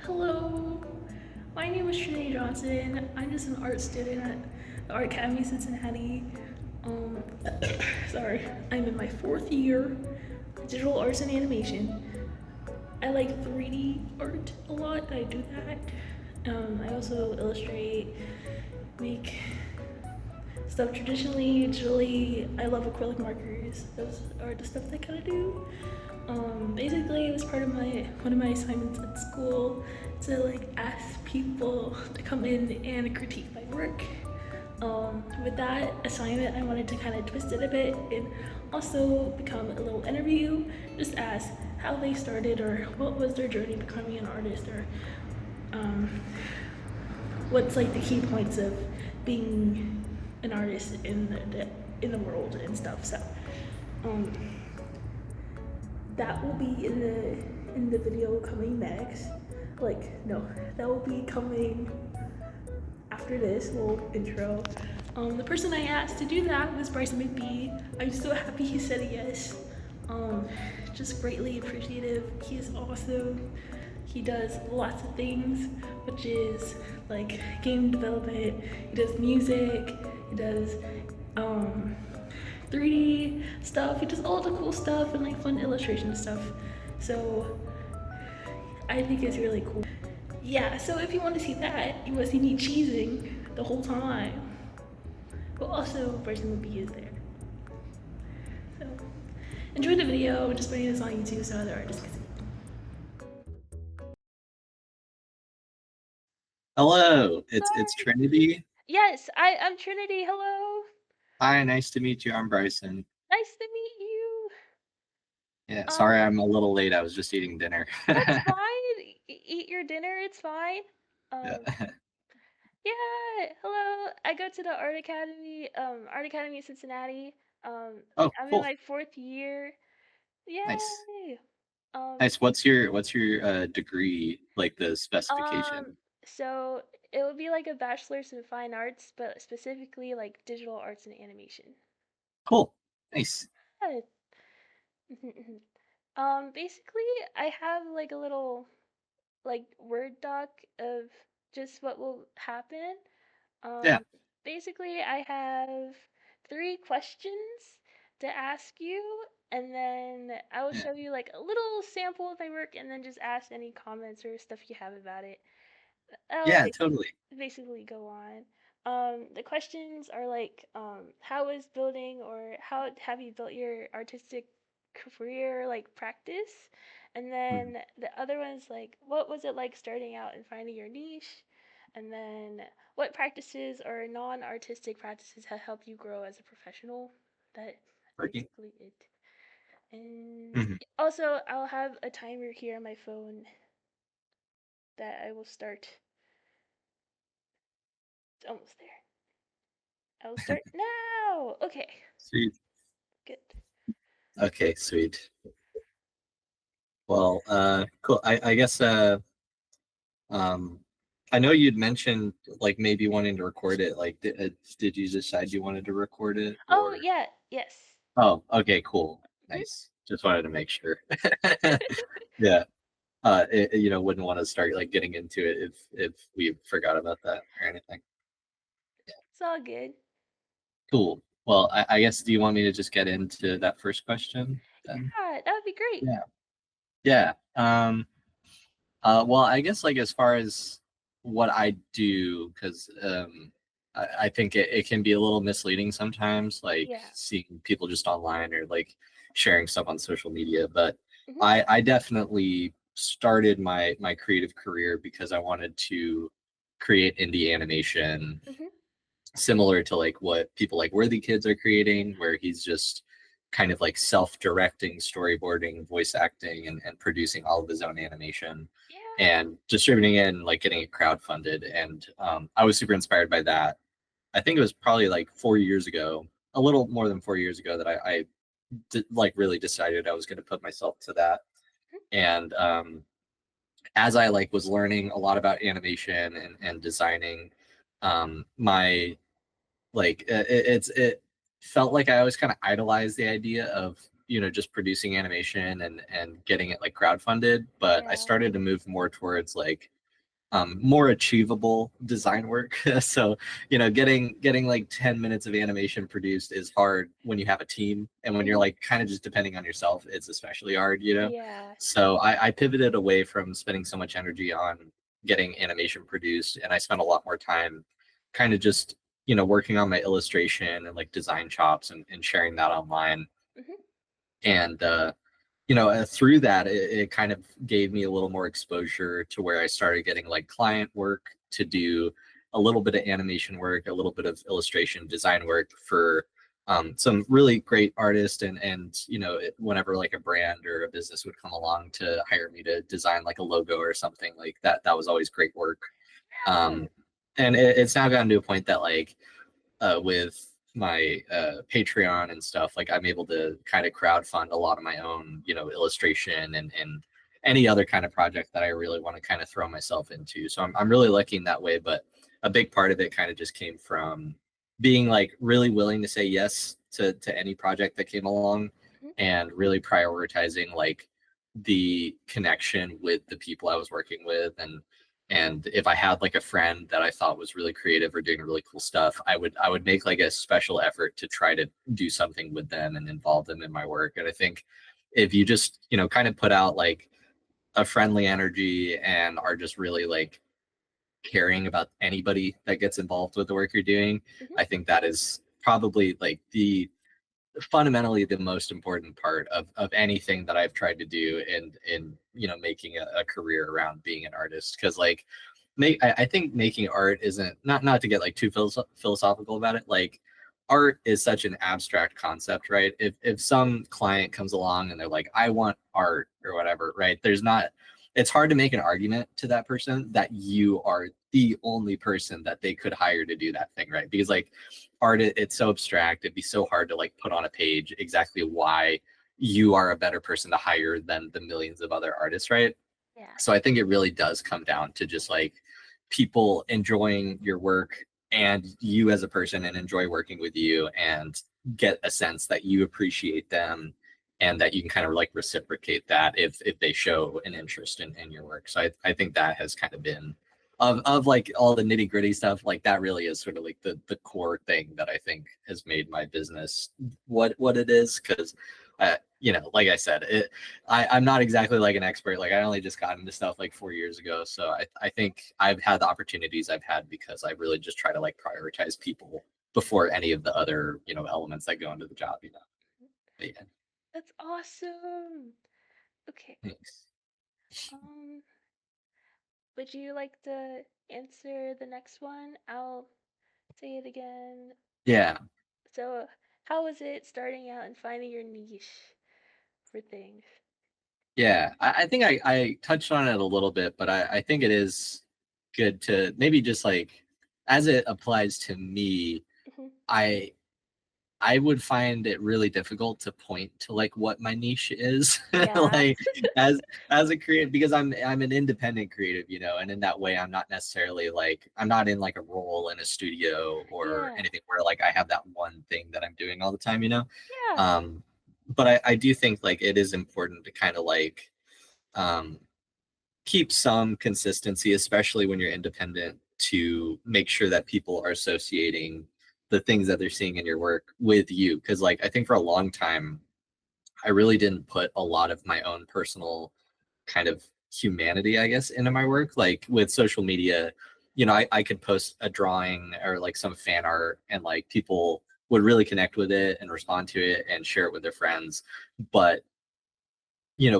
Hello, my name is Trinity Johnson. I'm just an art student at the Art Academy Cincinnati. Um, sorry, I'm in my fourth year, digital arts and animation. I like 3D art a lot. I do that. I also illustrate, make stuff traditionally, digitally. I love acrylic markers. Those are the stuff that I kind of do. Basically, it was part of one of my assignments at school to like ask people to come in and critique my work. With that assignment, I wanted to kind of twist it a bit and also become a little interview. Just ask how they started or what was their journey becoming an artist or um, what's like the key points of being an artist in the world and stuff. So um, that will be in the video coming next. Like no, that will be coming after this little intro. The person I asked to do that was BRYSON MCBEE. I'm so happy he said yes. Just greatly appreciative. He is awesome. He does lots of things, which is like game development. He does music. He does 3D stuff. He does all the cool stuff and like fun illustration stuff. So I think it's really cool. Yeah, so if you want to see that, you must see me cheesing the whole time. But also, BRYSON MCBEE is there. So enjoy the video. I'm just putting this on YouTube so other artists can see. Hello, it's Trinity. Yes, I'm Trinity. Hello. Hi, nice to meet you. I'm Bryson. Nice to meet you. Yeah, sorry I'm a little late. I was just eating dinner. That's fine. Eat your dinner. It's fine. Yeah. Um, yeah. Hello. I go to the Art Academy Cincinnati. Oh, I'm in cool. my fourth year. Nice. Yay. Um, Nice. What's your degree, like the um, specification? so it would be like a bachelor's in fine arts, but specifically like digital arts and animation. Cool. Nice. Yeah. Basically, I have like a little like Word doc of just what will happen. Yeah. Um, Basically, I have 3 questions to ask you, and then I will Yeah. show you like a little sample of my work, and then just ask any comments or stuff you have about it. I'll Yeah, totally. basically go on. The questions are like, how is building or how have you built your artistic career like practice? And Mhm. then the other one's like, what was it like starting out and finding your niche? And then what practices or non-artistic practices have helped you grow as a professional? That's Working. basically it. And Mhm. also, I'll have a timer here on my phone that I will start. It's almost there. I will start now. Okay, Sweet. good. Okay, sweet. Well, cool. I guess um I know you'd mentioned like maybe wanting to record it. Like, did you decide you wanted to record it Oh, or? yeah, yes. Oh, okay, cool. Mhm. Nice. Just wanted to make sure. Yeah. Wouldn't want to start like getting into it if we forgot about that or anything. It's all good. Cool. Well, I guess do you want me to just get into that first question then? Yeah, that would be great. Yeah. Yeah. Well, I guess like as far as what I do, because I think it can be a little misleading sometimes, like Yeah. seeing people just online or like sharing stuff on social media. But Mhm. I definitely started my creative career because I wanted to create indie animation Mhm. similar to like what people like Worthy Kids are creating, where he's just kind of like self-directing, storyboarding, voice acting, and producing all of his own animation Yeah. and distributing it and like getting it crowdfunded. And I was super inspired by that. I think it was probably like 4 years ago, a little more than 4 years ago, that like really decided I was going to put myself to that. Mhm. And as I like was learning a lot about animation and designing, my like it felt like I always kind of idolized the idea of just producing animation and getting it like crowdfunded, but I Yeah. started to move more towards like more achievable design work. So, getting like 10 minutes of animation produced is hard when you have a team, and when you're Mhm. like kind of just depending on yourself, it's especially hard. Yeah. So I pivoted away from spending so much energy on getting animation produced, and I spent a lot more time kind of just, working on my illustration and like design chops, and sharing that online. Mhm. And through that, it kind of gave me a little more exposure to where I started getting like client work to do a little bit of animation work, a little bit of illustration design work for some really great artists. And whenever like a brand or a business would come along to hire me to design like a logo or something like that, that was always great work. Yeah. um, and it's now gotten to a point that like with my Patreon and stuff, like I'm able to kind of crowd fund a lot of my own, illustration and any other kind of project that I really want to kind of throw myself into. So I'm really lucky in that way. But a big part of it kind of just came from being like really willing to say yes to any project that came along, Mhm. and really prioritizing like the connection with the people I was working with. And if I had like a friend that I thought was really creative or doing really cool stuff, I would make like a special effort to try to do something with them and involve them in my work. And I think if you just, kind of put out like a friendly energy and are just really like caring about anybody that gets involved with the work you're doing, Mhm. I think that is probably like the fundamentally the most important part of anything that I've tried to do in making a career around being an artist. Because like I think making art isn't, not to get like too philosophical about it. Like art is such an abstract concept, right? If some client comes along and they're like, I want art or whatever, right? There's not, it's hard to make an argument to that person that you are the only person that they could hire to do that thing, right? Because like art, it's so abstract. It'd be so hard to like put on a page exactly why you are a better person to hire than the millions of other artists, right? Yeah. So I think it really does come down to just like people enjoying your work and you as a person, and enjoy working with you, and get a sense that you appreciate them, and that you can kind of like reciprocate that if they show an interest in your work. So I think that has kind of been of like all the nitty gritty stuff, like that really is sort of like the core thing that I think has made my business what it is. Because like I said, I'm not exactly like an expert. Like I only just got into stuff like 4 years ago. So I think I've had the opportunities I've had because I really just try to like prioritize people before any of the other, elements that go into the job. But yeah, That's awesome. Okay. thanks. Um, would you like to answer the next one? I'll say it again. Yeah. So, how was it starting out and finding your niche for things? Yeah. I think I touched on it a little bit, but I think it is good to maybe just like, as it applies to me, Mhm. I I would find it really difficult to point to like what my niche is, Yeah. like as as a creative, because I'm an independent creative, and in that way I'm not necessarily like, I'm not in like a role in a studio or Yeah. anything where like I have that one thing that I'm doing all the time. Yeah. Um, but I do think like it is important to kind of like um keep some consistency, especially when you're independent, to make sure that people are associating the things that they're seeing in your work with you. Because, like, I think for a long time, I really didn't put a lot of my own personal kind of humanity, I guess, into my work. Like with social media, I could post a drawing or like some fan art, and like people would really connect with it and respond to it and share it with their friends. But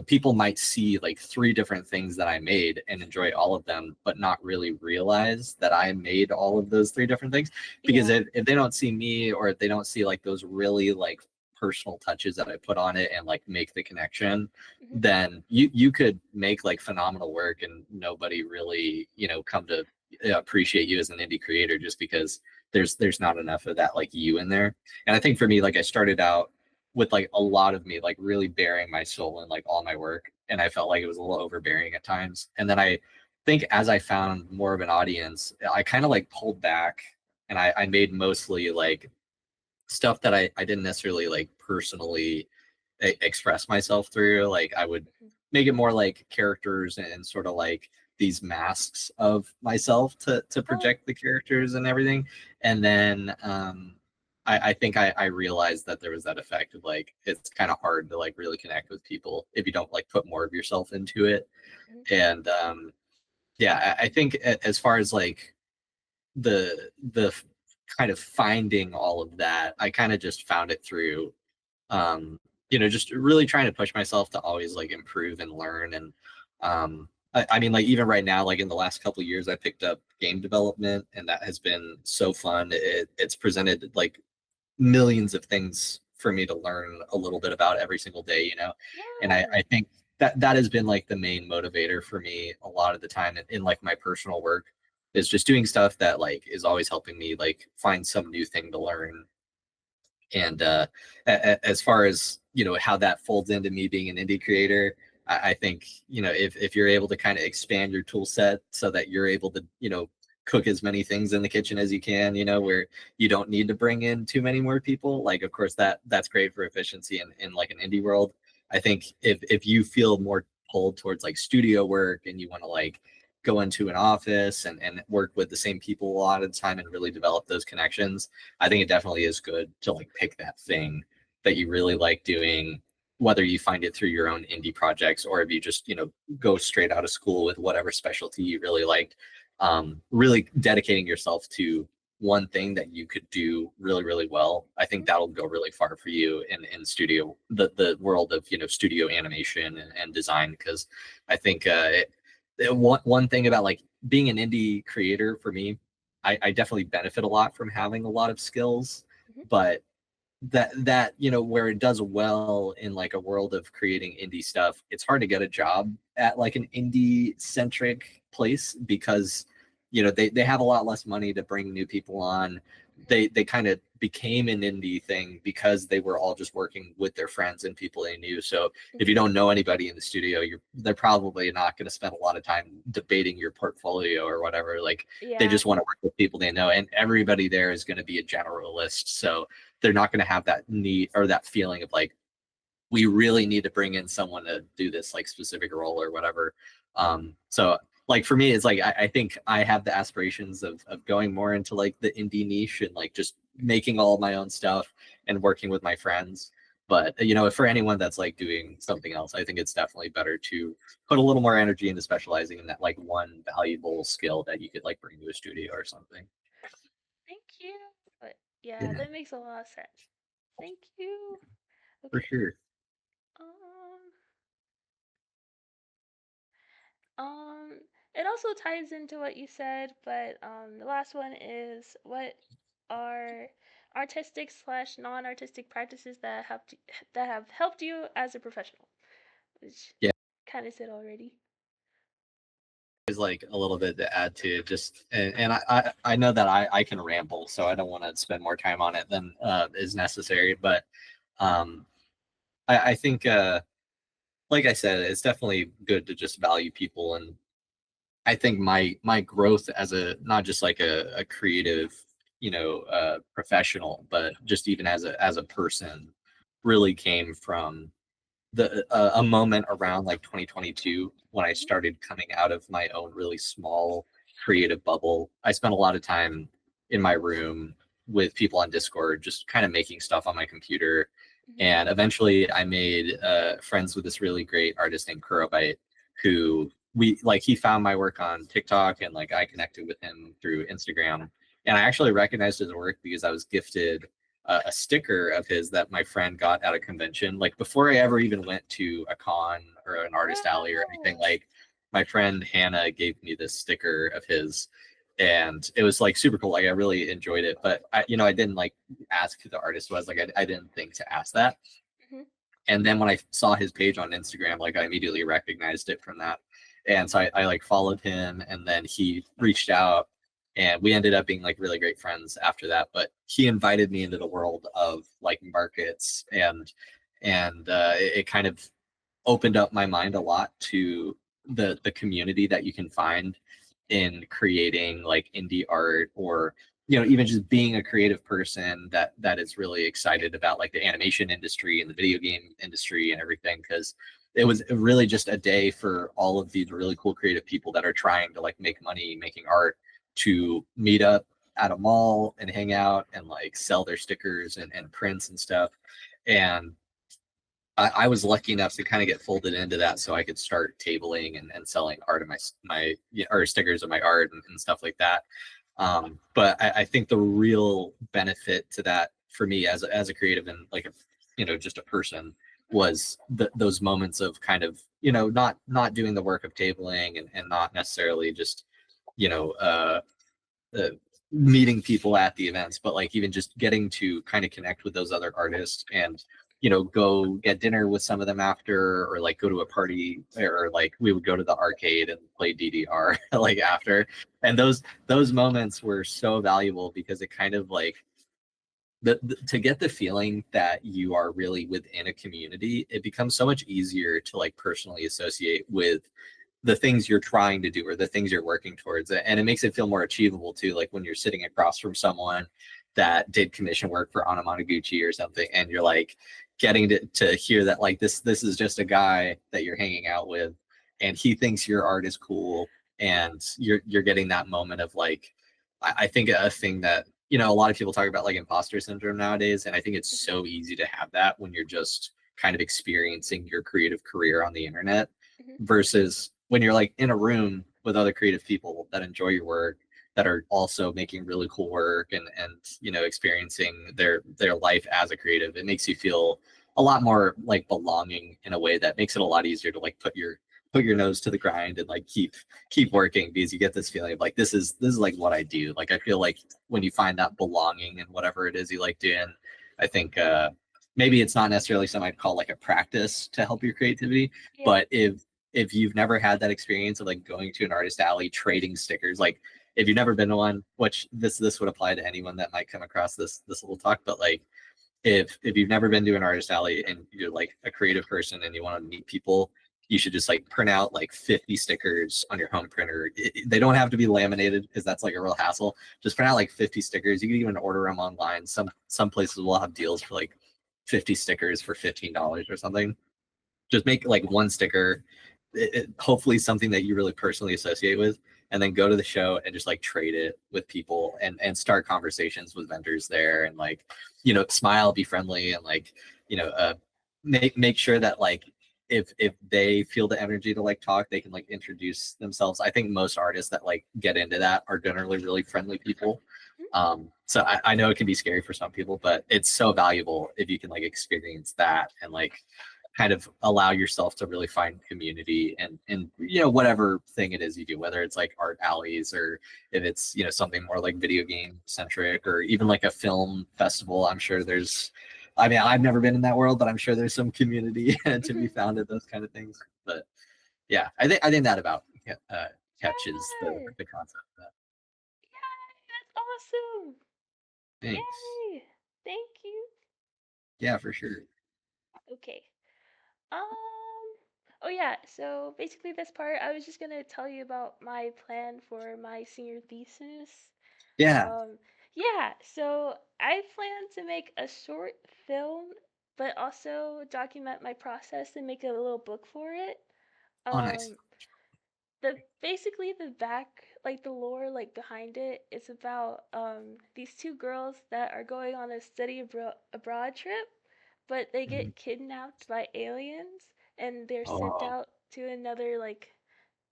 people might see like three different things that I made and enjoy all of them, but not really realize that I made all of those three different things. Because Yeah. if they don't see me, or if they don't see like those really like personal touches that I put on it and like make the connection, Mhm. then you could make like phenomenal work and nobody really, come to appreciate you as an indie creator, just because there's not enough of that like you in there. And I think for me, like I started out with like a lot of me like really bearing my soul in like all my work, and I felt like it was a little overbearing at times. And then I think as I found more of an audience, I kind of like pulled back, and I made mostly like stuff that I didn't necessarily like personally express myself through. Like I would Mhm. make it more like characters and sort of like these masks of myself to project the characters and everything. And then I think I realized that there was that effect of like it's kind of hard to like really connect with people if you don't like put more of yourself into it. Mhm. And yeah, I think as far as like the kind of finding all of that, I kind of just found it through just really trying to push myself to always like improve and learn. And I mean, like even right now, like in the last couple of years, I picked up game development, and that has been so fun. It's presented like millions of things for me to learn a little bit about every single day, and Yeah. I think that has been like the main motivator for me a lot of the time in like my personal work, is just doing stuff that like is always helping me like find some new thing to learn. And as far as how that folds into me being an indie creator, I think if you're able to kind of expand your tool set so that you're able to cook as many things in the kitchen as you can, where you don't need to bring in too many more people. Like, of course, that's great for efficiency in like an indie world. I think if you feel more pulled towards like studio work and you want to like go into an office and work with the same people a lot of the time and really develop those connections, I think it definitely is good to like pick that thing that you really like doing, whether you find it through your own indie projects or if you just go straight out of school with whatever specialty you really liked. Really dedicating yourself to one thing that you could do really, really well. I think that'll go really far for you in studio, the world of studio animation and design. Because I think one thing about like being an indie creator for me, I definitely benefit a lot from having a lot of skills, Mhm. but that where it does well in like a world of creating indie stuff, it's hard to get a job at like an indie centric place because they have a lot less money to bring new people on. They kind of became an indie thing because they were all just working with their friends and people they knew. So if you don't know anybody in the studio, they're probably not going to spend a lot of time debating your portfolio or whatever. Like they Yeah. just want to work with people they know, and everybody there is going to be a generalist. So they're not going to have that need or that feeling of like, we really need to bring in someone to do this like specific role or whatever. So like for me, it's like I think I have the aspirations of going more into like the indie niche and like just making all of my own stuff and working with my friends. But for anyone that's like doing something else, I think it's definitely better to put a little more energy into specializing in that like one valuable skill that you could like bring to a studio or something. Thank you. But yeah, Yeah, that makes a lot of sense. Thank you. for Okay. sure. Um, um, it also ties into what you said, but the last one is what are artistic slash non-artistic practices that have helped you as a professional, which Yeah. kind of said already. Is like a little bit to add to just and I know that I can ramble, so I don't want to spend more time on it than is necessary. But um I think like I said, it's definitely good to just value people. And I think my growth as a not just like a creative professional, but just even as a person really came from a moment around like 2022 when I Mhm. started coming out of my own really small creative bubble. I spent a lot of time in my room with people on Discord, just kind of making stuff on my computer. Mhm. And eventually I made friends with this really great artist named Kurobite, who he found my work on TikTok, and like I connected with him through Instagram. And I actually recognized his work because I was gifted a sticker of his that my friend got at a convention. Like before I ever even went to a con or an artist alley or anything, Wow. like my friend Hannah gave me this sticker of his, and it was like super cool. Like I really enjoyed it, but I didn't like ask who the artist was. Like I didn't think to ask that. Mhm. And then when I saw his page on Instagram, like I immediately recognized it from that. And so I like followed him, and then he reached out, and we ended up being like really great friends after that. But he invited me into the world of like markets, and it kind of opened up my mind a lot to the community that you can find in creating like indie art, or even just being a creative person that is really excited about like the animation industry and the video game industry and everything. Because it was really just a day for all of these really cool creative people that are trying to like make money making art to meet up at a mall and hang out and like sell their stickers and prints and stuff. And I was lucky enough to kind of get folded into that so I could start tabling and selling art of my or stickers of my art and stuff like that. But I think the real benefit to that for me as a creative and like a just a person was those moments of kind of not doing the work of tabling and not necessarily just you know uh, uh meeting people at the events, but like even just getting to kind of connect with those other artists and go get dinner with some of them after, or like go to a party, or like we would go to the arcade and play DDR like after. And those moments were so valuable because it kind of like to get the feeling that you are really within a community, it becomes so much easier to like personally associate with the things you're trying to do or the things you're working towards. And it makes it feel more achievable too, like when you're sitting across from someone that did commission work for Anamanaguchi or something, and you're like getting to hear that like this is just a guy that you're hanging out with and he thinks your art is cool, and you're getting that moment of like I think a thing that a lot of people talk about like imposter syndrome nowadays, and I think it's Mhm. so easy to have that when you're just kind of experiencing your creative career on the internet Mhm. versus when you're like in a room with other creative people that enjoy your work, that are also making really cool work and experiencing their life as a creative. It makes you feel a lot more like belonging in a way that makes it a lot easier to like put your nose to the grind and like keep working, because you get this feeling of like this is like what I do. Like I feel like when you find that belonging in whatever it is you like doing, I think maybe it's not necessarily something I'd call like a practice to help your creativity, Yeah. but if you've never had that experience of like going to an artist alley trading stickers, like if you've never been to one, which this would apply to anyone that might come across this little talk, but like if you've never been to an artist alley and you're like a creative person and you want to meet people, you should just like print out like 50 stickers on your home printer. They don't have to be laminated because that's like a real hassle. Just print out like 50 stickers. You can even order them online. Some places will have deals for like 50 stickers for $15 or something. Just make like one sticker, hopefully something that you really personally associate with, and then go to the show and just like trade it with people and start conversations with vendors there, and like smile, be friendly, and like make sure that like if they feel the energy to like talk, they can like introduce themselves. I think most artists that like get into that are generally really friendly people. Mhm. So I know it can be scary for some people, but it's so valuable if you can like experience that and like kind of allow yourself to really find community and whatever thing it is you do, whether it's like art alleys or if it's something more like video game centric or even like a film festival. I'm sure there's, I mean, I've never been in that world, but I'm sure there's some community to be Mhm. found at those kind of things. But yeah, I think that about catches Yay! the concept of that. Yay! That's awesome! Thanks. Yay! Thank you. Yeah, for sure. Okay. Oh yeah, so basically this part, I was just gonna tell you about my plan for my senior thesis. Yeah. Um, yeah, so I plan to make a short film, but also document my process and make a little book for it. Oh, nice. Um, the basically the back, like the lore, like behind it, is about these two girls that are going on a abroad trip, but they Mhm. get kidnapped by aliens and they're sent Oh, out to another like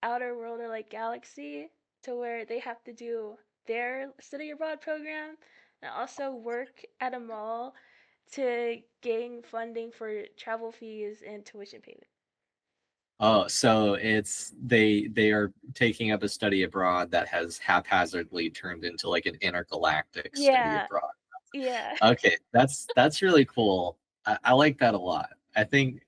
outer world or like galaxy to where they have to do their study abroad program and also work at a mall to gain funding for travel fees and tuition payment. oh, so it's they are taking up a study abroad that has haphazardly turned into like an intergalactic study Yeah, abroad. yeah, Okay, that's really cool. I like that a lot. I think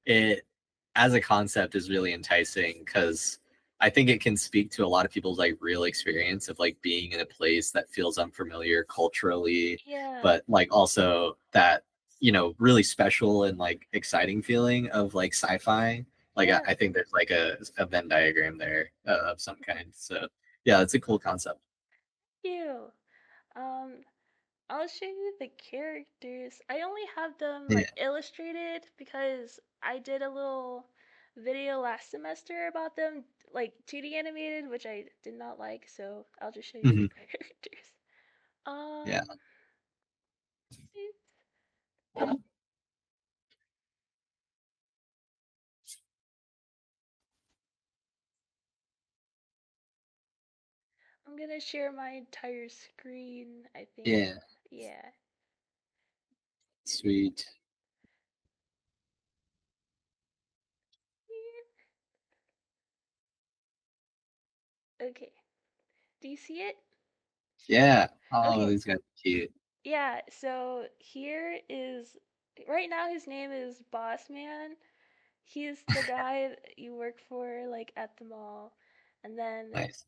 it as a concept is really enticing because I think it can speak to a lot of people's like real experience of like being in a place that feels unfamiliar culturally, yeah, but like also that really special and like exciting feeling of like sci-fi. Like I, yeah. I think there's like a Venn diagram there of some kind. So yeah, it's a cool concept. You. Um, I'll show you the characters. I only have them Yeah. like illustrated because I did a little. video last semester about them, like 2D animated, which I did not like. So I'll just show you the Hmm. characters. Yeah. Um, I'm gonna share my entire screen, I think. Yeah. Yeah. Sweet. Okay. Do you see it? Yeah. Oh, Okay. these guys are cute. Yeah, so here is right now his name is Boss Man. He's the guy that you work for like at the mall. And then Nice.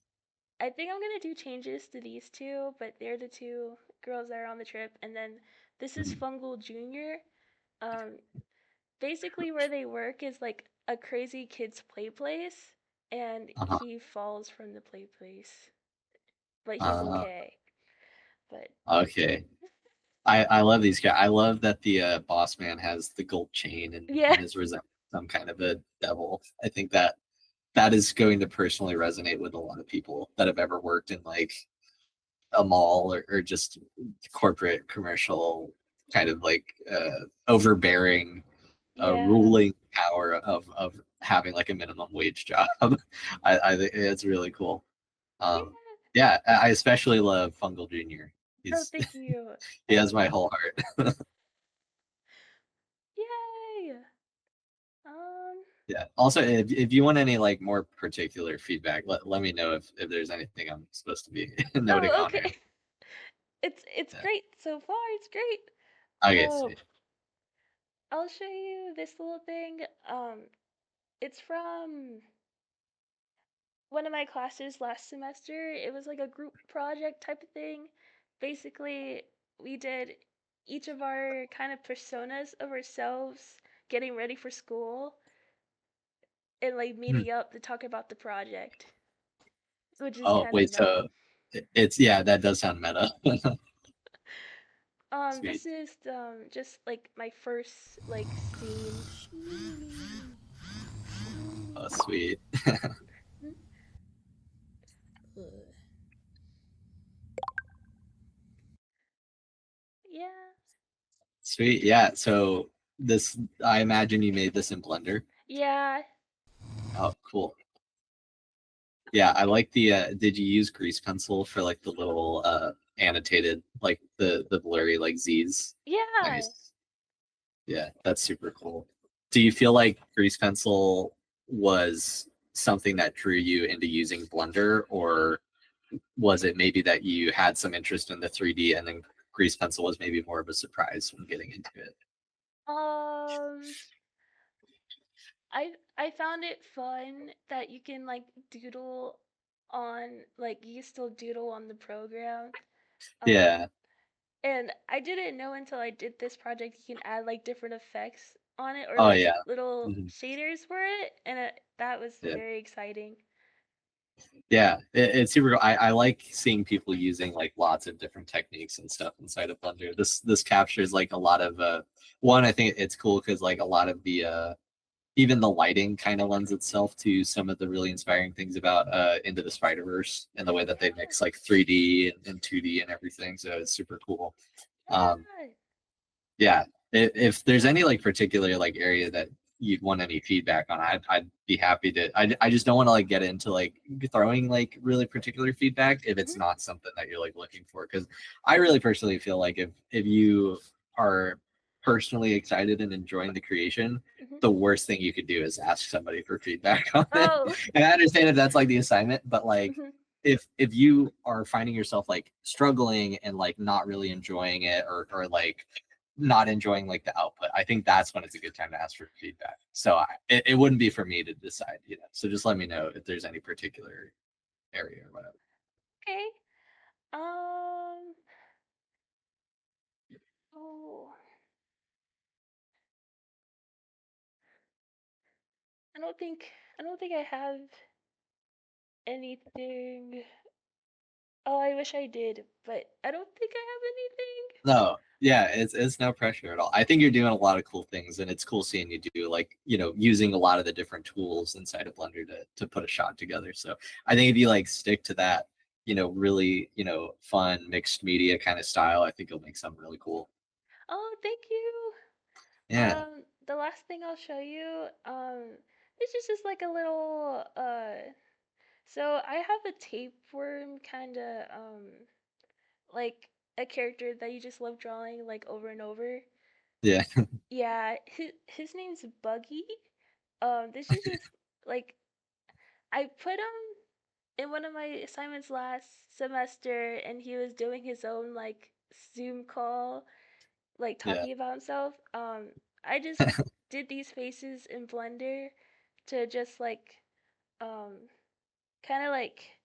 I think I'm gonna do changes to these two, but they're the two girls that are on the trip. And then this is Mhm. Fungal Jr. Um, basically where they work is like a crazy kid's play place, and Uh-huh. he falls from the play place, but he's Uh, okay. But okay. I love these guys. I love that the boss man has the gold chain yeah, and is resembling some kind of a devil. I think that that is going to personally resonate with a lot of people that have ever worked in like a mall or just corporate commercial kind of like overbearing yeah, ruling power of having like a minimum wage job. I think it's really cool. Um, yeah. yeah, I especially love Fungal Junior. Oh, He's thank you. he has my whole heart. Yay! Um, Yeah. Also, if you want any like more particular feedback, let me know if there's anything I'm supposed to be noting oh, on here. okay. It's Yeah. great so far. It's great. Okay, So sweet. I'll show you this little thing. It's from one of my classes last semester. It was like a group project type of thing. Basically, we did each of our kind of personas of ourselves getting ready for school and like Hmm. meeting up to talk about the project, which is Oh, kind of wait, meta. so it's yeah, that does sound meta. Sweet. This is just like my first like scene. Oh, sweet. Yeah. Sweet. Yeah. So this, I imagine you made this in Blender. Yeah. Oh, cool. Yeah, I like the did you use grease pencil for like the little annotated like the blurry like Z's? Yeah. Nice. Yeah, that's super cool. Do you feel like grease pencil was something that drew you into using Blender, or was it maybe that you had some interest in the 3D and then grease pencil was maybe more of a surprise when getting into it? Um I found it fun that you can like doodle on like you can still doodle on the program. Um Yeah. and I didn't know until I did this project you can add like different effects on it or Oh like yeah. little Mhm. shaders for it, and that was Yeah. very exciting. Yeah, it's super cool. I like seeing people using like lots of different techniques and stuff inside of Blender. This captures like a lot of one, I think it's cool because like a lot of the even the lighting kind of lends itself to some of the really inspiring things about Into the Spider-Verse and the way that they Yeah. mix like 3D and 2D and everything. So it's super cool. Um, Yeah. yeah, if there's any like particular like area that you'd want any feedback on, I'd be happy to. I just don't want to like get into like throwing like really particular feedback if it's Mhm. not something that you're like looking for. Because I really personally feel like if you are personally excited and enjoying the creation, Mhm. the worst thing you could do is ask somebody for feedback on it. Oh. And I understand if that's like the assignment, but like Mhm. if you are finding yourself like struggling and like not really enjoying it or like not enjoying like the output, I think that's when it's a good time to ask for feedback. So it wouldn't be for me to decide, you know. So just let me know if there's any particular area or whatever. Okay. Um. Oh. I don't think. I don't think I have anything. Oh, I wish I did, but I don't think I have anything. No. Yeah, it's no pressure at all. I think you're doing a lot of cool things, and it's cool seeing you do like, using a lot of the different tools inside of Blender to put a shot together. So I think if you like stick to that, really, fun mixed media kind of style, I think you'll make something really cool. Oh, thank you. Yeah, The last thing I'll show you, this is just like a little, so I have a tapeworm kind of, like a character that you just love drawing like over and over. yeah. Yeah, his name's Buggy. This is just like I put him in one of my assignments last semester, and he was doing his own like Zoom call, like Yeah. talking about himself. I just did these faces in Blender to just like um kind of like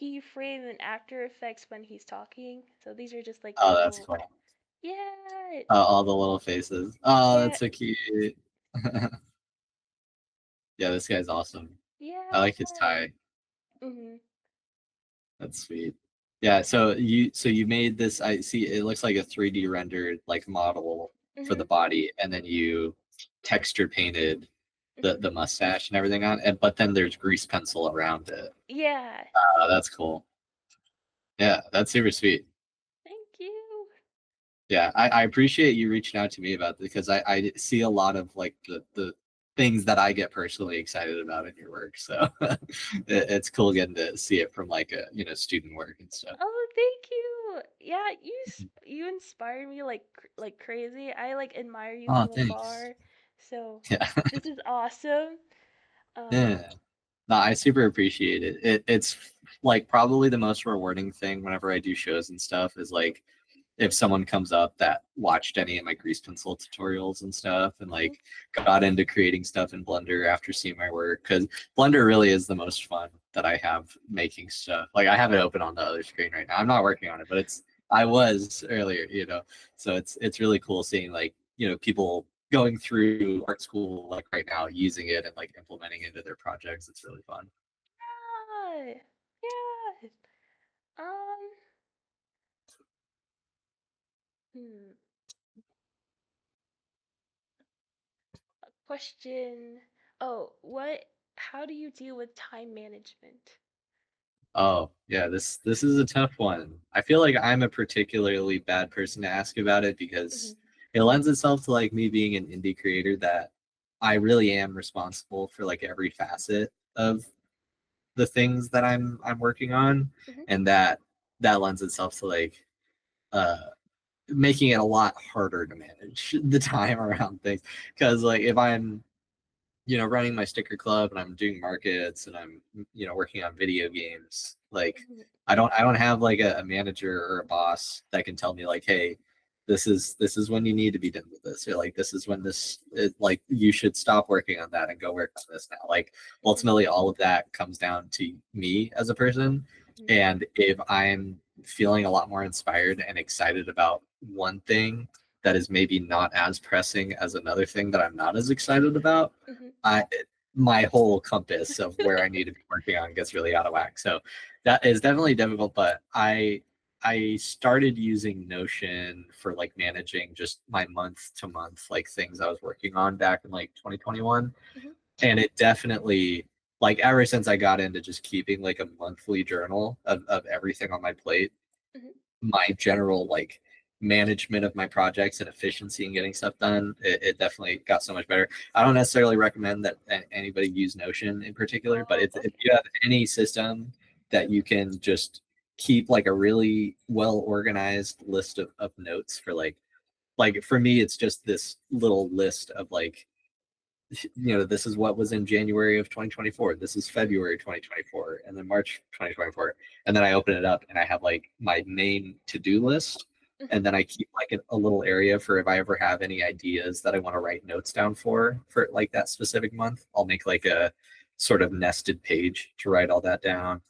keyframe and After Effects when he's talking. So these are just like Oh, that's little, cool. yeah, All the little faces. Oh, yeah, that's so cute. Yeah, this guy's awesome. I yeah. like his tie. Mhm. That's sweet. Yeah, so you made this, I see it looks like a 3D rendered like model for the Mhm. body, and then you texture painted the Mhm. the mustache and everything on it, but then there's grease pencil around it. Yeah. That's cool. Yeah, that's super sweet. Thank you. Yeah, I appreciate you reaching out to me about this because I see a lot of like the things that I get personally excited about in your work. So it's cool getting to see it from like a student work and stuff. Oh, thank you. Yeah, you inspire me like like crazy. I like admire you Oh, from thanks. afar. So, Yeah. this is awesome. Um, Yeah. No, I super appreciate it. It's like probably the most rewarding thing whenever I do shows and stuff is like if someone comes up that watched any of my grease pencil tutorials and stuff and mhm, like got into creating stuff in Blender after seeing my work, because Blender really is the most fun that I have making stuff. Like I have it open on the other screen right now. I'm not working on it, but I was earlier, so it's really cool seeing like people going through art school like right now using it and like implementing it into their projects. It's really fun. yeah. Yeah. Um, hmm. Question. Oh, how do you deal with time management? Oh, yeah, this is a tough one. I feel like I'm a particularly bad person to ask about it because Mhm. it lends itself to like me being an indie creator that I really am responsible for like every facet of the things that I'm working on, Mhm. and that lends itself to like uh making it a lot harder to manage the time around things because like if I'm running my sticker club and I'm doing markets and I'm working on video games. Like Mhm. I don't have like a manager or a boss that can tell me like, hey, this is when you need to be done with this, or like this is when like you should stop working on that and go work on this now. Like Mhm. ultimately, all of that comes down to me as a person, Mhm. and if I'm feeling a lot more inspired and excited about one thing that is maybe not as pressing as another thing that I'm not as excited about, Mhm. I my whole compass of where I need to be working on gets really out of whack. So that is definitely difficult, but I started using Notion for like managing just my month to month like things I was working on back in like 2021. Mhm. And it definitely like ever since I got into just keeping like a monthly journal of everything on my plate, Mhm. my general like management of my projects and efficiency in getting stuff done, it definitely got so much better. I don't necessarily recommend that anybody use Notion in particular, but Oh, if okay. you have any system that you can just keep like a really well organized list of notes for like for me it's just this little list of like this is what was in January of 2024. This is Mhm. February 2024, and then March 2024. And then I open it up and I have like my main to-do list. Mhm. And then I keep like a little area for if I ever have any ideas that I want to write notes down for like that specific month. I'll make like a sort of nested page to write all that down,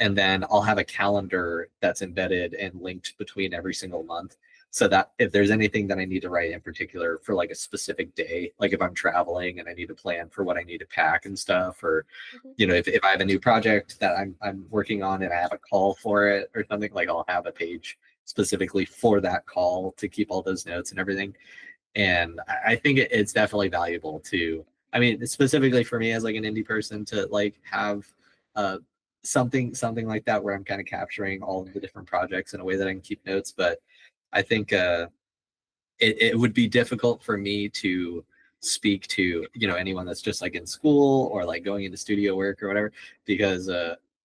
and then I'll have a calendar that's embedded and linked between every single month so that if there's anything that I need to write in particular for like a specific day, like if I'm traveling and I need to plan for what I need to pack and stuff, or Mhm. if I have a new project that I'm working on and I have a call for it or something, like I'll have a page specifically for that call to keep all those notes and everything. And I think it's definitely valuable to, I mean, specifically for me as like an indie person to like have uh, something like that where I'm kind of capturing all of the different projects in a way that I can keep notes. But I think it would be difficult for me to speak to, you know, anyone that's just like in school or like going into studio work or whatever, because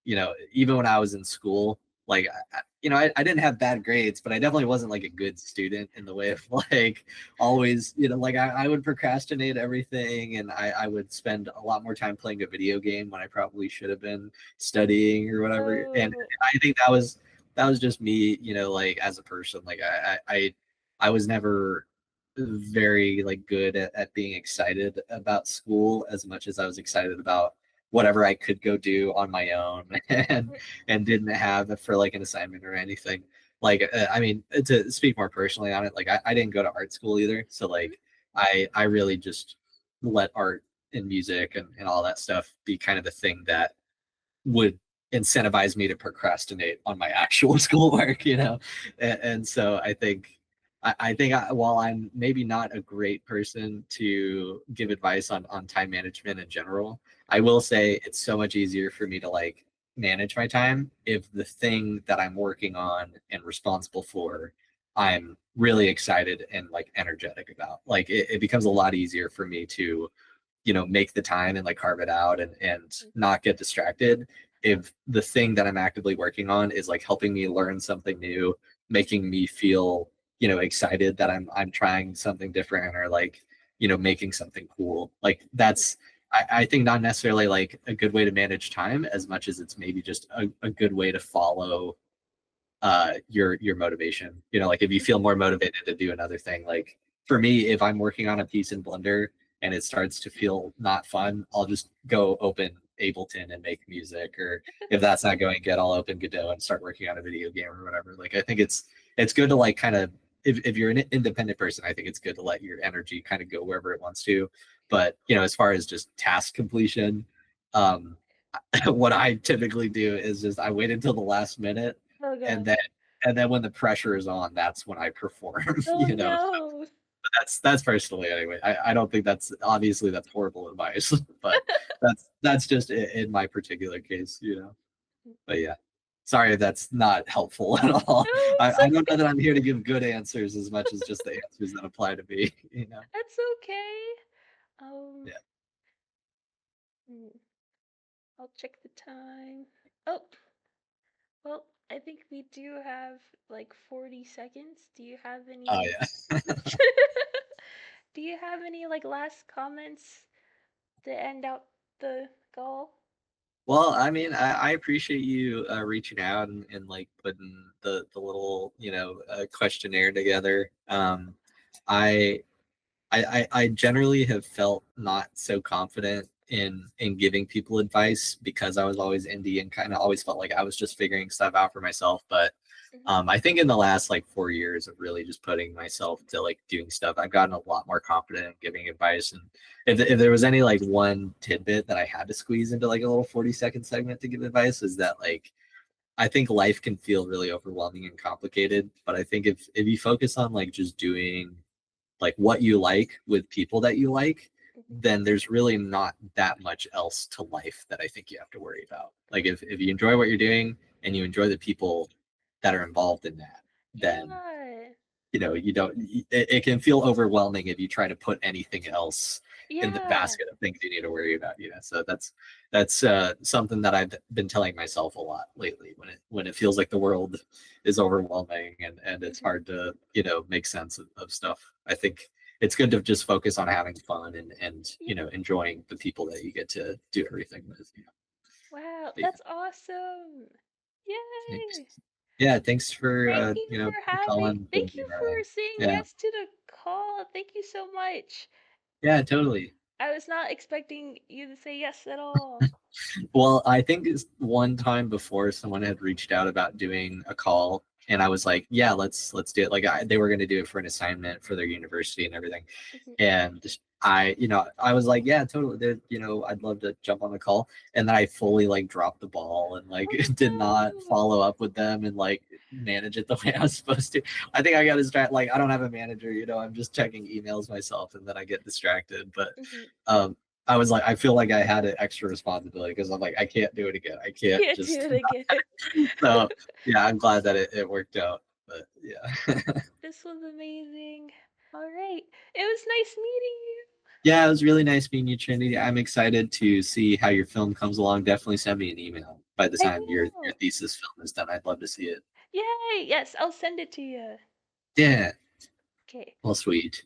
you know, even when I was in school, like you know, I didn't have bad grades, but I definitely wasn't like a good student in the way of like always, you know, like I would procrastinate everything, and I would spend a lot more time playing a video game when I probably should have been studying or whatever. And Oh. I think that was just me, you know, like as a person. Like I was never very like good at being excited about school as much as I was excited about whatever I could go do on my own and didn't have for like an assignment or anything. Like I mean, to speak more personally on it, like I didn't go to art school either. So like I really just let art and music and all that stuff be kind of a thing that would incentivize me to procrastinate on my actual schoolwork, you know? And so I think while I'm maybe not a great person to give advice on time management in general, I will say it's so much easier for me to like manage my time if the thing that I'm working on and responsible for, I'm really excited and like energetic about. Like it becomes a lot easier for me to, you know, make the time and like carve it out and not get distracted if the thing that I'm actively working on is like helping me learn something new, making me feel, you know, excited that I'm trying something different or like, you know, making something cool. Like that's I think not necessarily like a good way to manage time as much as it's maybe just a good way to follow your motivation. You know, like if you feel more motivated to do another thing, like for me, if I'm working on a piece in Blender and it starts to feel not fun, I'll just go open Ableton and make music. Or if that's not going good, I'll open Godot and start working on a video game or whatever. Like I think it's good to like kind of if you're an independent person, I think it's good to let your energy kind of go wherever it wants to. But you know, as far as just task completion, um, what I typically do is just I wait until the last minute, Oh and god. then when the pressure is on, that's when I perform. Oh You know, no. that's personally anyway. I don't think that's obviously that's horrible advice, but that's just in my particular case, you know. But yeah, sorry if that's not helpful at all. No, it's I don't know okay. that I'm here to give good answers as much as just the answers that apply to me. You know. That's okay. Um, Yeah. hmm, I'll check the time. Oh, well, I think we do have like 40 seconds. Do you have Oh any yeah. do you have any like last comments to end out the call? Well, I mean, I appreciate you reaching out and like putting the little, you know, questionnaire together. I I generally have felt not so confident in giving people advice because I was always indie and kind of always felt like I was just figuring stuff out for myself. But Mhm, I think in the last like 4 years of really just putting myself to like doing stuff, I've gotten a lot more confident in giving advice. And if there was any like one tidbit that I had to squeeze into like a little 40-second segment to give advice, is that like I think life can feel really overwhelming and complicated. But I think if you focus on like just doing like what you like with people that you like, mhm, then there's really not that much else to life that I think you have to worry about. Like if you enjoy what you're doing and you enjoy the people that are involved in that, then yeah. you know you don't it can feel overwhelming if you try to put anything else in the Yeah. basket of things you need to worry about, you know. So that's something that I've been telling myself a lot lately when it feels like the world is overwhelming and it's Mhm, hard to, you know, make sense of stuff. I think it's good to just focus on having fun and yeah. you know, enjoying the people that you get to do everything with, you know. Wow, But that's awesome. yeah, Yay. thanks. Yeah, thanks for Thank you you know, for for having calling thank with me you about it. for saying Yeah. yes to the call. Thank you so much. Yeah, totally. I was not expecting you to say yes at all. Well, I think it's one time before someone had reached out about doing a call, and I was like, "Yeah, let's do it." Like they were going to do it for an assignment for their university and everything, Mhm. and you know, I was like, "Yeah, totally." You know, I'd love to jump on the call, and then I fully like dropped the ball and like Oh did not no. follow up with them, and like manage it the way I was supposed to. I think I got distracted. Like I don't have a manager, you know. I'm just checking emails myself, and then I get distracted. But I was like, I feel like I had an extra responsibility because I'm like, I can't do it again. I can't Can't just. do it again. So yeah, I'm glad that it worked out. But yeah. This was amazing. All right. It was nice meeting you. Yeah, it was really nice meeting you, Trinity. I'm excited to see how your film comes along. Definitely send me an email by the I time your will. thesis film is done. I'd love to see it. Yay! Yes, I'll send it to you. Yeah. Okay. Well, sweet.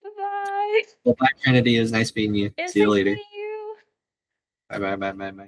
Bye-bye. Well, bye, Trinity. It was nice meeting you. It was See you nice later. meeting you. Bye, bye, bye, bye, bye.